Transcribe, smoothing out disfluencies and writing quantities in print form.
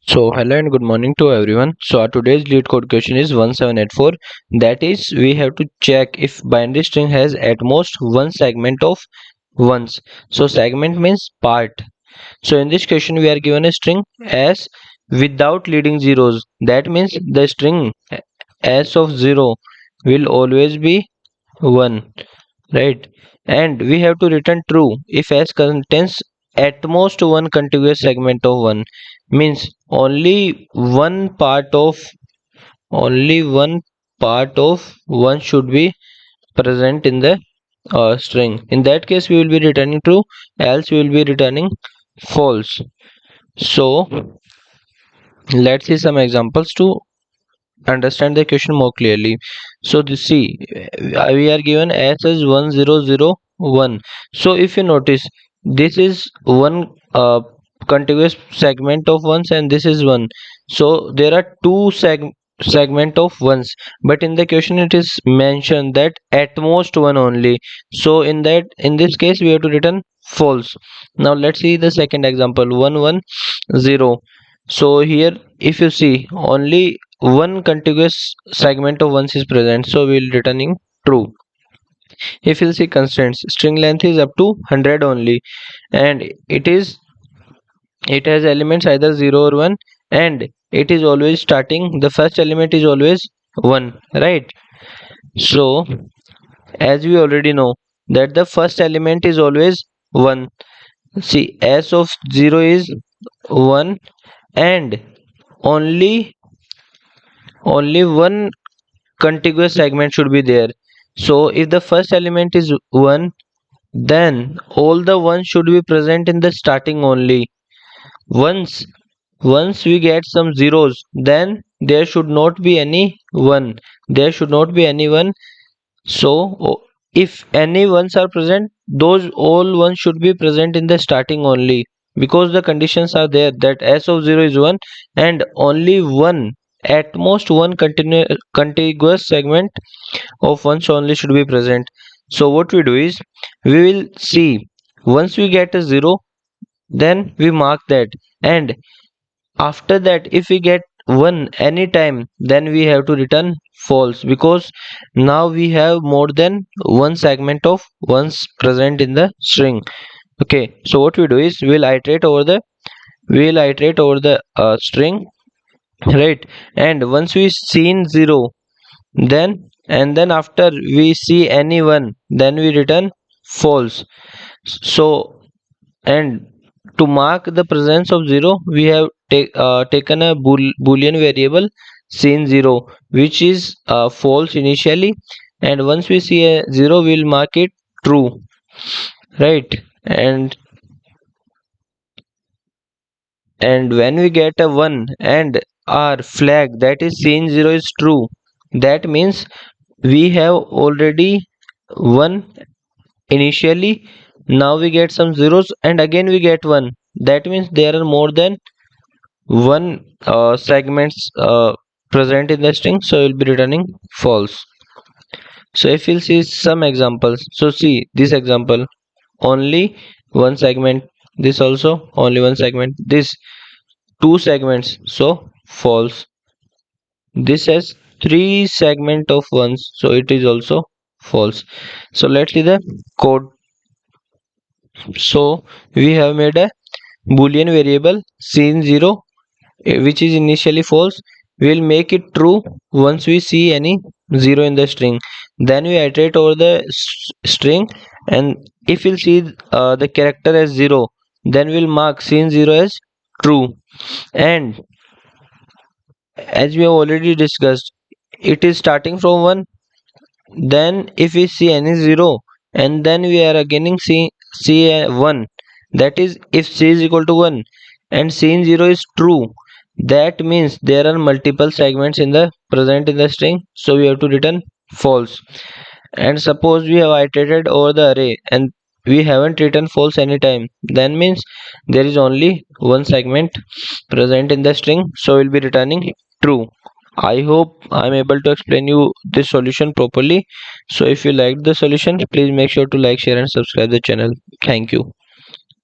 So hello and good morning to everyone. So our today's lead code question is 1784. That is, we have to check if binary string has at most one segment of ones. So segment means part. So in this question we are given a string s without leading zeros. That means the string s of 0 will always be 1, right? And we have to return true if s contains at most one contiguous segment of 1, means only one part of 1 should be present in the string. In that case we will be returning true, else we will be returning false. So let's see some examples to understand the question more clearly. So this see, we are given s as 1001. So if you notice, this is one contiguous segment of ones and this is one. So there are two segment of ones, but in the question it is mentioned that at most one only. So in this case we have to return false. Now let's see the second example, 110. So here if you see, only one contiguous segment of ones is present, so we will returning true. If you see constraints, string length is up to 100 only, and it has elements either 0 or 1, and it is always starting, the first element is always 1, right? So as we already know that the first element is always 1, see s of 0 is 1, and only one contiguous segment should be there. So if the first element is 1, then all the ones should be present in the starting only. Once we get some zeros, then there should not be any 1. There should not be any 1. So if any ones are present, those all ones should be present in the starting only, because the conditions are there that s of 0 is 1 and only one, at most one contiguous segment of ones only should be present. So what we do is, we will see, once we get a 0, then we mark that, and after that if we get 1 anytime, then we have to return false, because now we have more than one segment of ones present in the string. Okay, so what we do is, we'll iterate over the string, right? And once we seen 0, then after we see any one, then we return false. So, and to mark the presence of 0, we have taken a boolean variable sin 0, which is false initially, and once we see a 0 we will mark it true, right? And when we get a 1 and our flag, that is sin 0 is true, that means we have already 1 initially, now we get some zeros and again we get 1, that means there are more than one segments present in the string, so we'll be returning false. So if you'll see some examples, so see this example, only one segment, this also only one segment, this two segments, so false. This has three segment of ones, so it is also false. So let's see the code. So we have made a boolean variable sin 0, which is initially false. We will make it true once we see any 0 in the string. Then we iterate over the string, and if we'll see the character as 0, then we'll mark sin 0 as true. And as we have already discussed, it is starting from 1. Then if we see any 0, and then we are again see a 1, that is if c is equal to 1 and c in 0 is true, that means there are multiple segments in the present in the string, so we have to return false. And suppose we have iterated over the array and we haven't written false anytime, then means there is only one segment present in the string, so we'll be returning true. I hope I'm able to explain you this solution properly. So if you liked the solution, please make sure to like, share and subscribe the channel. Thank you.